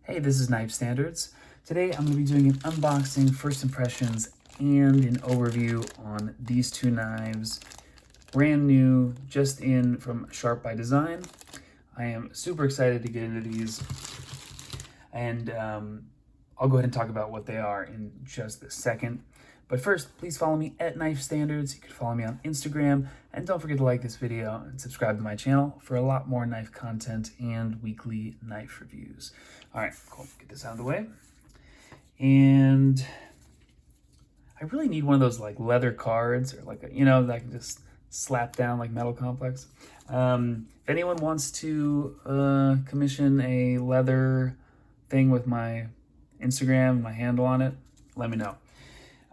Hey, this is Knife Standards. Today I'm going to be doing an unboxing, first impressions, and an overview on these two knives. Brand new, just in from Sharp by Design. I am super excited to get into these, and I'll go ahead and talk about what they are in just a second. But first, please follow me at Knife Standards. You can follow me on Instagram, and don't forget to like this video and subscribe to my channel for a lot more knife content and weekly knife reviews. All right, cool. Get this out of the way. And I really need one of those like leather cards or like, that I can just slap down like Metal Complex. If anyone wants to commission a leather thing with my Instagram, my handle on it, let me know.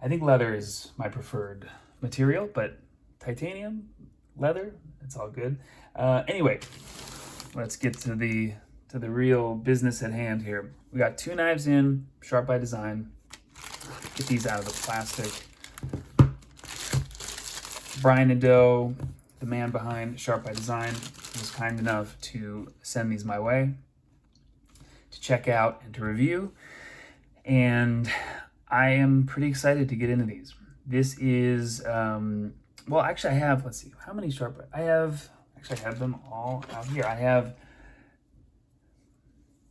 I think leather is my preferred material, but titanium, leather, it's all good. Anyway, let's get to the real business at hand here. We got two knives in, Sharp by Design. Get these out of the plastic. Brian Nadeau, the man behind Sharp by Design, was kind enough to send these my way to check out and to review. And I am pretty excited to get into these. This is, well, actually I have, let's see, how many Sharp, I have them all out here. I have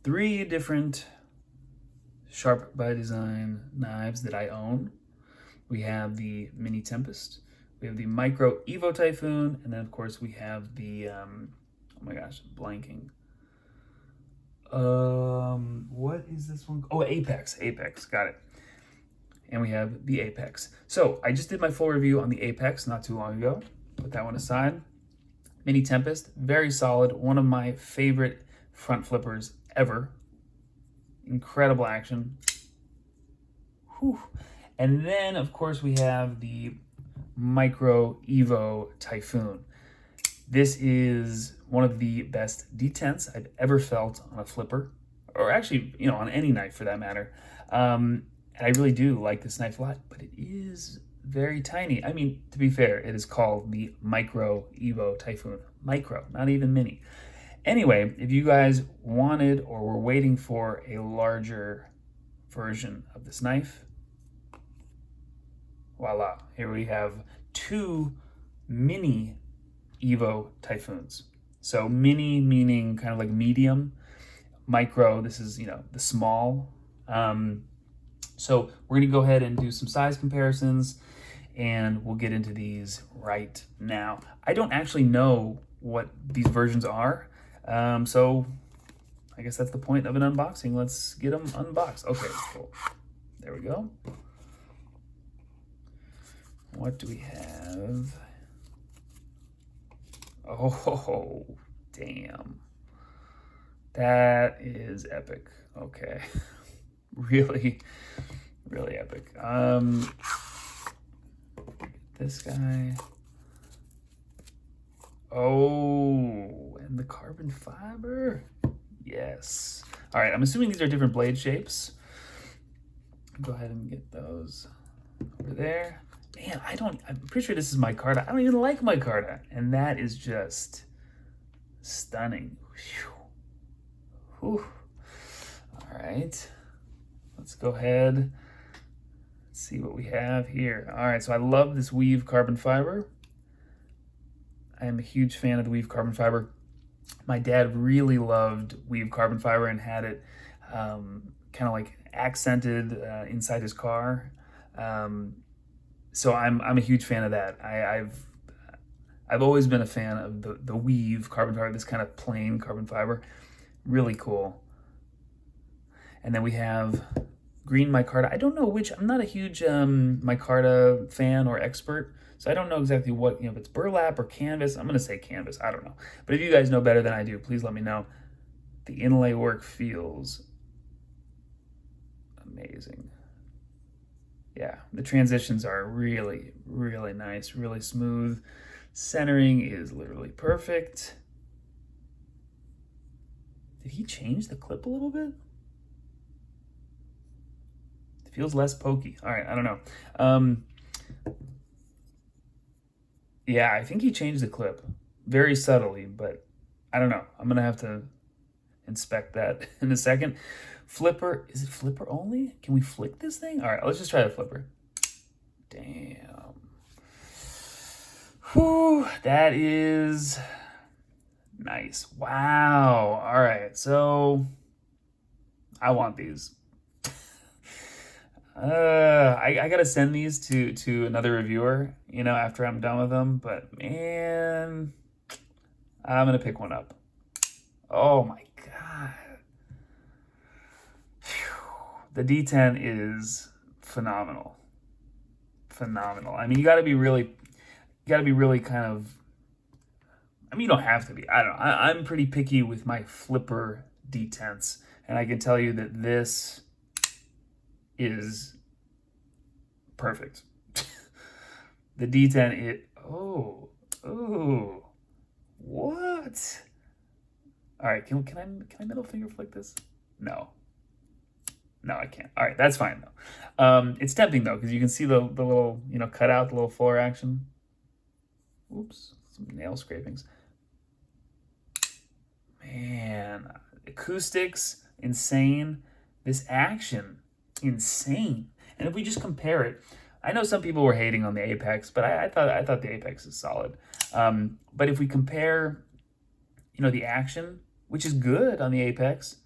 3 different Sharp by Design knives that I own. We have the Mini Tempest, we have the Micro Evo Typhoon, and then of course we have the, oh my gosh, blanking. What is this one? Oh, Apex, got it. And we have the Apex. So I just did my full review on the Apex not too long ago. Put that one aside. Mini Tempest, very solid. One of my favorite front flippers ever. Incredible action. Whew. And then, of course, we have the Micro Evo Typhoon. This is one of the best detents I've ever felt on a flipper, or actually, on any knife for that matter. And I really do like this knife a lot, but it is very tiny. I mean, to be fair, it is called the Micro Evo Typhoon. Micro, not even mini. Anyway, if you guys wanted or were waiting for a larger version of this knife, voila, here we have 2 mini Evo Typhoons. So mini meaning kind of like medium, micro, this is, the small. So we're gonna go ahead and do some size comparisons, and we'll get into these right now. I don't actually know what these versions are, so I guess that's the point of an unboxing. Let's get them unboxed. Okay, cool. There we go. What do we have? Oh, damn. That is epic. Okay. Really epic. This guy. Oh, and the carbon fiber. Yes. All right, I'm assuming these are different blade shapes. Go ahead and get those over there. Man, I'm pretty sure this is micarta. I don't even like micarta. And that is just stunning. Whew. All right. Let's go ahead. Let's see what we have here. All right, so I love this weave carbon fiber. I am a huge fan of the weave carbon fiber. My dad really loved weave carbon fiber and had it kind of like accented inside his car. So I'm a huge fan of that. I've always been a fan of the weave carbon fiber, this kind of plain carbon fiber. Really cool. And then we have green micarta. I don't know which, I'm not a huge micarta fan or expert, so I don't know exactly what, if it's burlap or canvas. I'm gonna say canvas, I don't know. But if you guys know better than I do, please let me know. The inlay work feels amazing. Yeah, the transitions are really nice, really smooth. Centering is literally perfect. Did he change the clip a little bit? It feels less pokey. All right, I don't know. Yeah, I think he changed the clip very subtly, but I don't know. I'm gonna have to inspect that in a second. Flipper, is it flipper only? Can we flick this thing? All right, let's just try the flipper. Damn. Whew, that is nice. Wow. All right, so I want these. I gotta send these to another reviewer, you know, after I'm done with them. But man, I'm gonna pick one up. Oh my god, the detent is phenomenal, phenomenal. I mean, you gotta be really kind of. I mean, you don't have to be. I don't know. I'm pretty picky with my flipper detents, and I can tell you that this is perfect. The detent, oh, what? All right, can I middle finger flick this? No, I can't. All right, that's fine though. It's tempting though because you can see the little, you know, cut out, the little floor action. Oops, some nail scrapings. Man, acoustics insane. This action insane. And if we just compare it, I know some people were hating on the Apex, but I thought the Apex is solid. But if we compare, you know, the action, which is good on the Apex,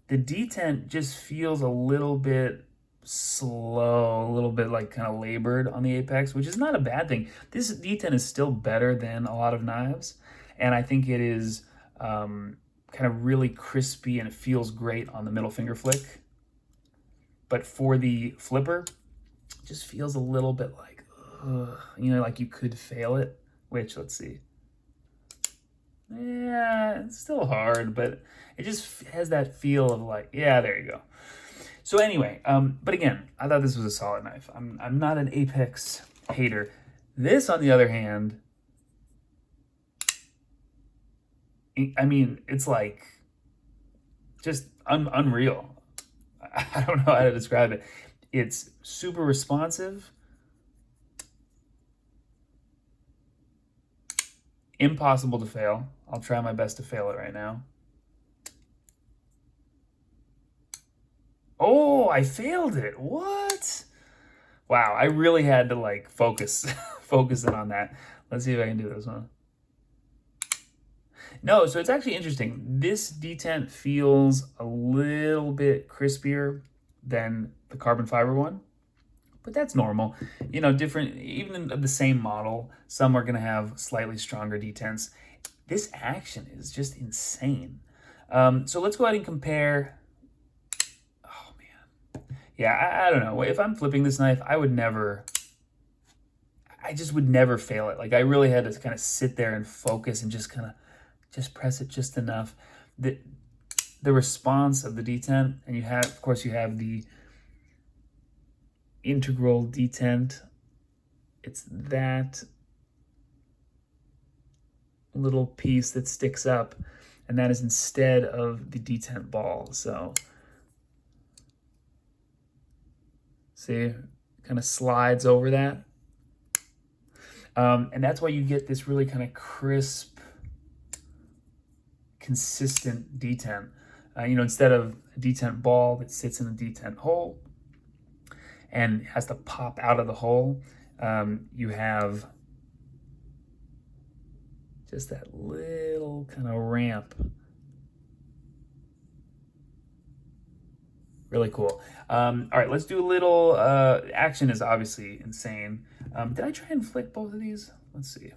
the detent just feels a little bit slow, a little bit like kind of labored on the Apex, which is not a bad thing. This detent is still better than a lot of knives, and I think it is kind of really crispy and it feels great on the middle finger flick. But for the flipper, it just feels a little bit like, you know, like you could fail it, which, let's see. Yeah, it's still hard, but it just has that feel of like, yeah, there you go. So anyway, but again, I thought this was a solid knife. I'm not an Apex hater. This, on the other hand, I mean, it's like just unreal. I don't know how to describe it. It's super responsive, impossible to fail. I'll try my best to fail it right now. Oh, I failed it. What? Wow, I really had to like focus in on that. Let's see if I can do this one. No, so it's actually interesting. This detent feels a little bit crispier than the carbon fiber one, but that's normal. You know, different, even in the same model, some are gonna have slightly stronger detents. This action is just insane. So let's go ahead and compare. Oh man. Yeah, I don't know. If I'm flipping this knife, I just would never fail it. Like I really had to kind of sit there and focus and just kind of press it just enough. The response of the detent, and you have, of course, you have the integral detent. It's that little piece that sticks up, and that is instead of the detent ball. So see, kind of slides over that. And that's why you get this really kind of crisp, consistent detent. You know, instead of a detent ball that sits in a detent hole and has to pop out of the hole, you have just that little kind of ramp. Really cool. All right, let's do a little, action is obviously insane. Did I try and flick both of these? Let's see.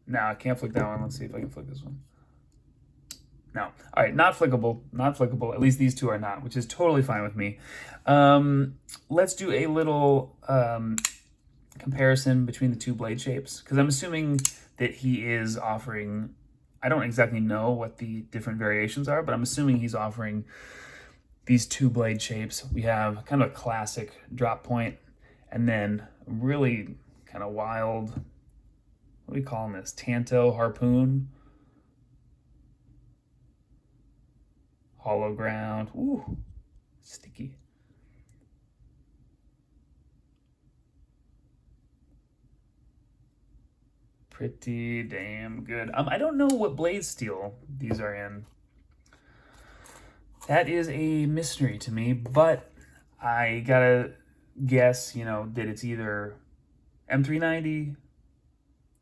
No, I can't flick that one. Let's see if I can flick this one. No. All right, not flickable, not flickable. At least these two are not, which is totally fine with me. Let's do a little comparison between the two blade shapes, because I'm assuming that he is offering, I don't exactly know what the different variations are, but I'm assuming he's offering these two blade shapes. We have kind of a classic drop point, and then really kind of wild, what do we call this? Tanto harpoon. Hollow ground. Ooh, sticky. Pretty damn good. I don't know what blade steel these are in. That is a mystery to me, but I gotta guess, you know, that it's either M390,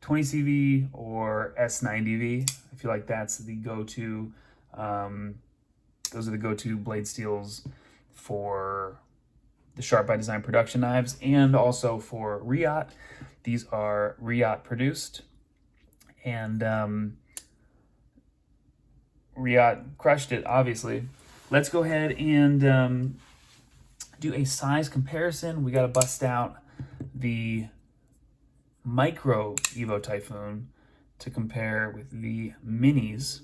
20CV, or S90V. I feel like that's the go-to. Those are the go-to blade steels for the Sharp by Design production knives, and also for Riot. These are Riot produced, and Riot crushed it, obviously. Let's go ahead and do a size comparison. We got to bust out the Micro Evo Typhoon to compare with the Minis.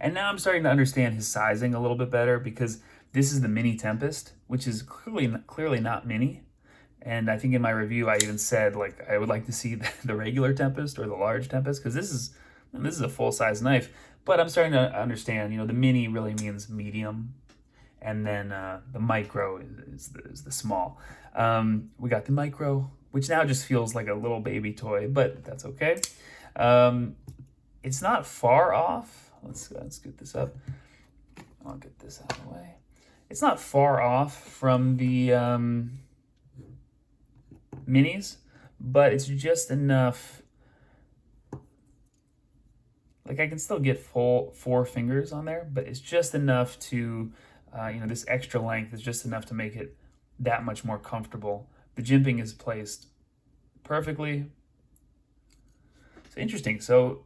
And now I'm starting to understand his sizing a little bit better, because this is the Mini Tempest, which is clearly not mini. And I think in my review, I even said, like, I would like to see the regular Tempest or the large Tempest, because this is a full-size knife. But I'm starting to understand, you know, the mini really means medium, and then the micro is the small. We got the micro, which now just feels like a little baby toy, but that's okay. It's not far off. Let's get this up. I'll get this out of the way. It's not far off from the minis, but it's just enough. Like, I can still get full 4 fingers on there, but it's just enough to, you know, this extra length is just enough to make it that much more comfortable. The jimping is placed perfectly. It's interesting. So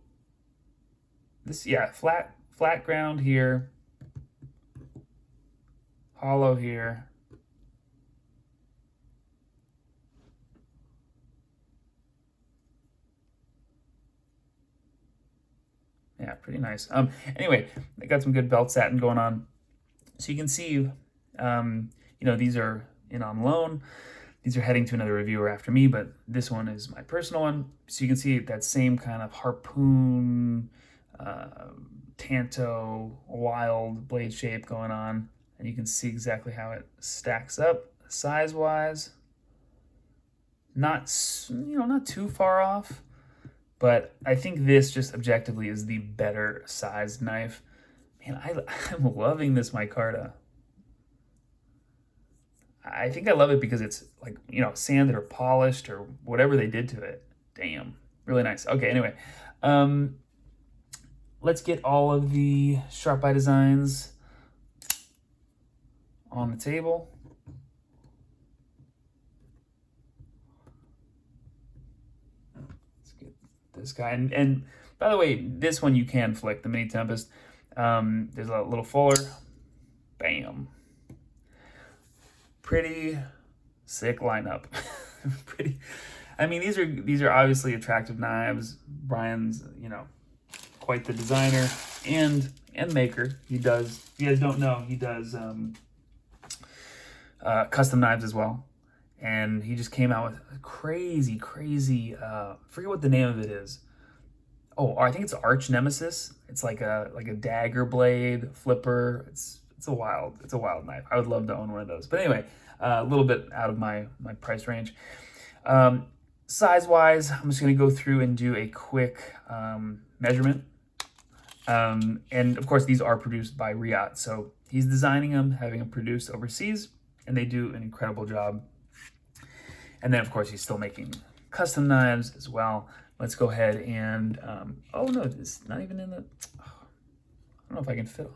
this, yeah, flat ground here, hollow here. Yeah, pretty nice. Anyway, I got some good belt satin going on. So you can see, you know, these are in on loan. These are heading to another reviewer after me, but this one is my personal one. So you can see that same kind of harpoon, tanto, wild blade shape going on. And you can see exactly how it stacks up size-wise. Not, you know, not too far off. But I think this just objectively is the better sized knife. Man, I'm loving this micarta. I think I love it because it's, like, you know, sanded or polished or whatever they did to it. Damn, really nice. Okay, anyway, let's get all of the Sharp by Designs on the table. This guy, and by the way, this one you can flick, the Mini Tempest. There's a little fuller. Bam. Pretty sick lineup. Pretty. I mean, these are obviously attractive knives. Brian's, you know, quite the designer and maker. He does. If you guys don't know, he does custom knives as well. And he just came out with a crazy, forget what the name of it is. Oh, I think it's Arch Nemesis. It's like a dagger blade flipper. It's a wild knife. I would love to own one of those. But anyway, a little bit out of my price range. Size-wise, I'm just gonna go through and do a quick measurement. And of course, these are produced by Riot. So he's designing them, having them produced overseas, and they do an incredible job. And then, of course, he's still making custom knives as well. Let's go ahead and, oh no, it's not even in the, I don't know if I can fit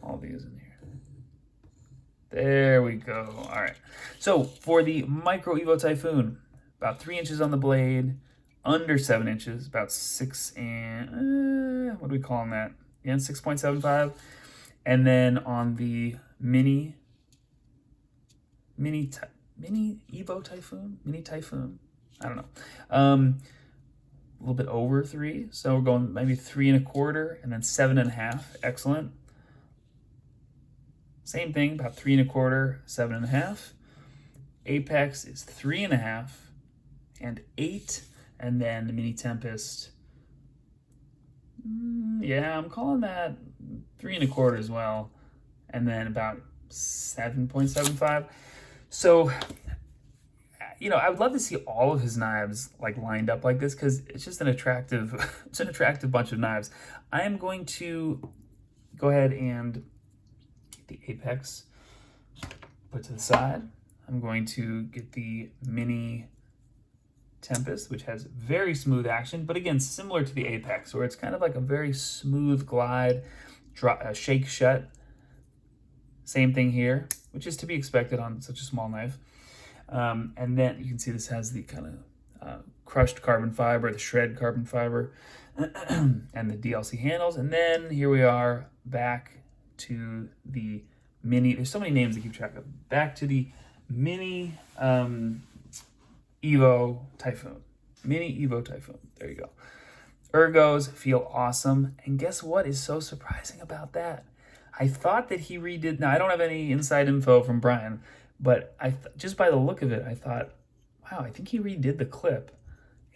all these in here. There we go. All right. So for the Micro Evo Typhoon, about 3 inches on the blade, under 7 inches, about 6 and, what are we calling that? Yeah, 6.75. And then on the Mini Evo Typhoon? Mini Typhoon? I don't know. A little bit over 3. So we're going maybe 3 1/4 and then 7 1/2. Excellent. Same thing, about 3 1/4, 7 1/2. Apex is 3 1/2 and 8. And then the Mini Tempest. Yeah, I'm calling that 3 1/4 as well. And then about 7.75. So, I would love to see all of his knives like lined up like this because it's just an attractive, it's an attractive bunch of knives. I am going to go ahead and get the Apex put to the side. I'm going to get the Mini Tempest, which has very smooth action, but again, similar to the Apex, where it's kind of like a very smooth glide, shake shut. Same thing here, which is to be expected on such a small knife. And then you can see this has the kind of crushed carbon fiber, the shred carbon fiber, and the DLC handles. And then here we are back to the Mini. There's so many names to keep track of. Back to the Mini Evo Typhoon. Mini Evo Typhoon. There you go. Ergos feel awesome. And guess what is so surprising about that? I thought that he redid. Now, I don't have any inside info from Brian, but just by the look of it, I thought, wow, I think he redid the clip.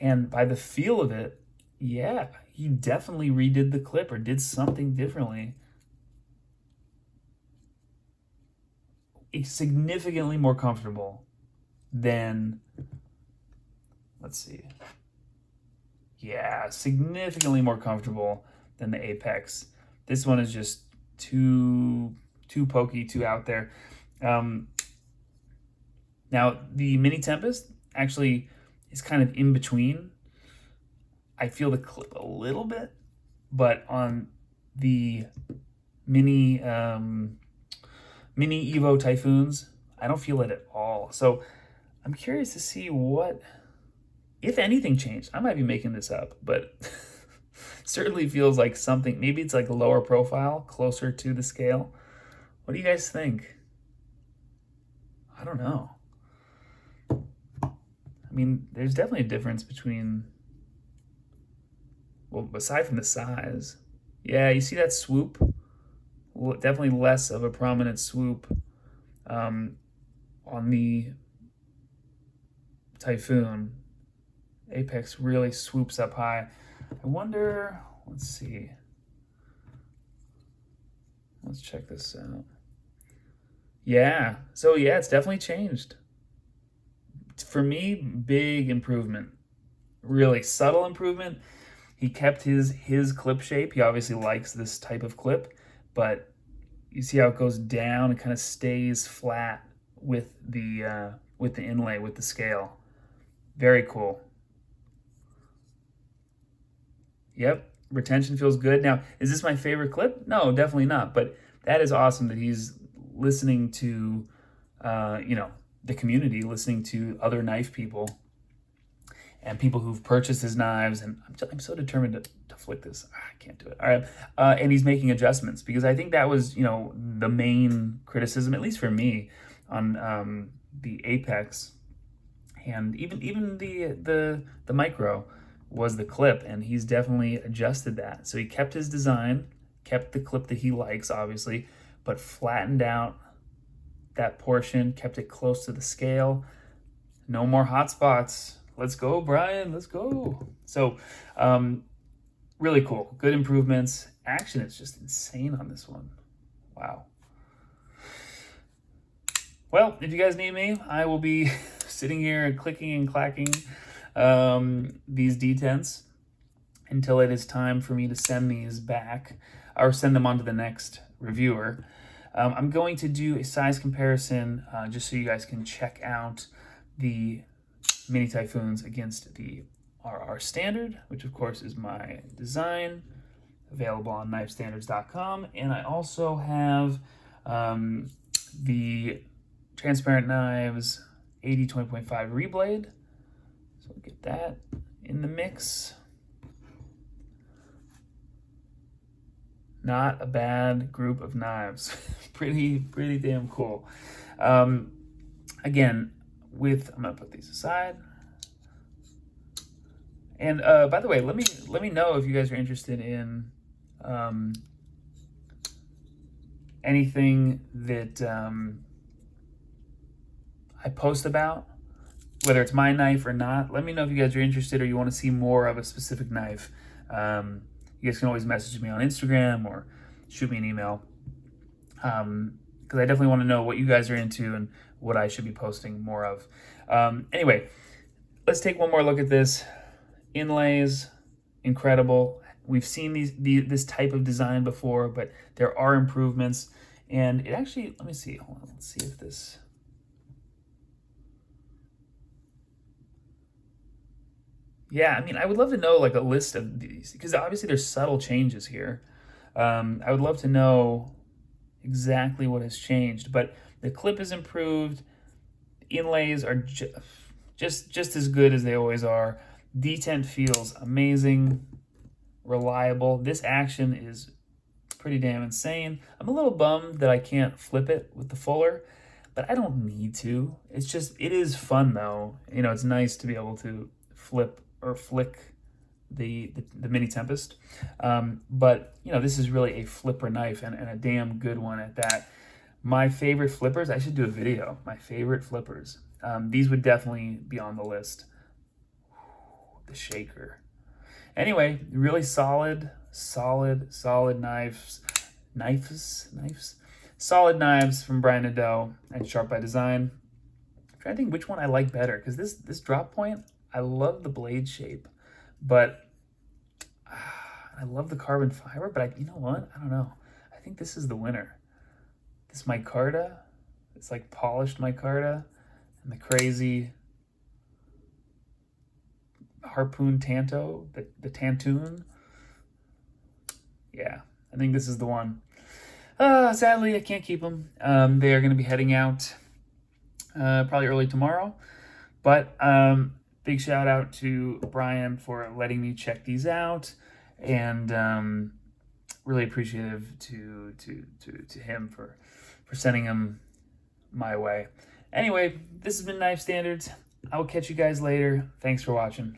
And by the feel of it, yeah, he definitely redid the clip or did something differently. It's significantly more comfortable than, let's see. Yeah, significantly more comfortable than the Apex. This one is just too pokey, too out there. Now, the Mini Tempest actually is kind of in between. I feel the clip a little bit, but on the Mini Evo Typhoons, I don't feel it at all. So I'm curious to see what, if anything, changed. I might be making this up, but certainly feels like something. Maybe it's like a lower profile, closer to the scale. What do you guys think? I don't know. I mean, there's definitely a difference between, well, aside from the size. Yeah, you see that swoop? Definitely less of a prominent swoop on the Typhoon. Apex really swoops up high. I wonder, let's see. Let's check this out. Yeah, so yeah, it's definitely changed. For me, big improvement. Really subtle improvement. He kept his clip shape. He obviously likes this type of clip, but you see how it goes down and kind of stays flat with the inlay, with the scale. Very cool. Yep, retention feels good. Now, is this my favorite clip? No, definitely not. But that is awesome that he's listening to, the community, listening to other knife people and people who've purchased his knives. And I'm so determined to flick this. I can't do it. All right. And he's making adjustments because I think that was, the main criticism, at least for me, on the Apex and even the Micro was the clip, and he's definitely adjusted that. So he kept his design, kept the clip that he likes, obviously, but flattened out that portion, kept it close to the scale. No more hot spots. Let's go, Brian. Let's go. So really cool. Good improvements. Action is just insane on this one. Wow. Well, if you guys need me, I will be sitting here and clicking and clacking these detents until it is time for me to send these back or send them on to the next reviewer. I'm going to do a size comparison just so you guys can check out the Mini Typhoons against the RR Standard, which of course is my design, available on knifestandards.com. And I also have the Transparent Knives 80 20.5 reblade. So we'll get that in the mix. Not a bad group of knives. pretty damn cool. Again, I'm gonna put these aside. And by the way, let me know if you guys are interested in anything that I post about, whether it's my knife or not. Let me know if you guys are interested or you want to see more of a specific knife. You guys can always message me on Instagram or shoot me an email. Because I definitely want to know what you guys are into and what I should be posting more of. Anyway, let's take one more look at this. Inlays, incredible. We've seen this type of design before, but there are improvements. And it actually, let me see, hold on, let's see if this... Yeah, I mean, I would love to know like a list of these, because obviously there's subtle changes here. I would love to know exactly what has changed, but the clip is improved. Inlays are just as good as they always are. Detent feels amazing, reliable. This action is pretty damn insane. I'm a little bummed that I can't flip it with the Fuller, but I don't need to. It's just, it is fun though. You know, it's nice to be able to flip or flick the Mini Tempest. But, you know, this is really a flipper knife and a damn good one at that. My favorite flippers, I should do a video. My favorite flippers. These would definitely be on the list. The shaker. Anyway, really solid knives. Solid knives from Brian Nadeau and Sharp by Design. I'm trying to think which one I like better, because this drop point, I love the blade shape, but I love the carbon fiber, but you know what? I don't know. I think this is the winner. This micarta, it's like polished micarta, and the crazy harpoon tanto, the tantoon. Yeah, I think this is the one. Sadly, I can't keep them. They are going to be heading out probably early tomorrow, but big shout out to Brian for letting me check these out, and really appreciative to him for sending them my way. Anyway, this has been Knife Standards. I will catch you guys later. Thanks for watching.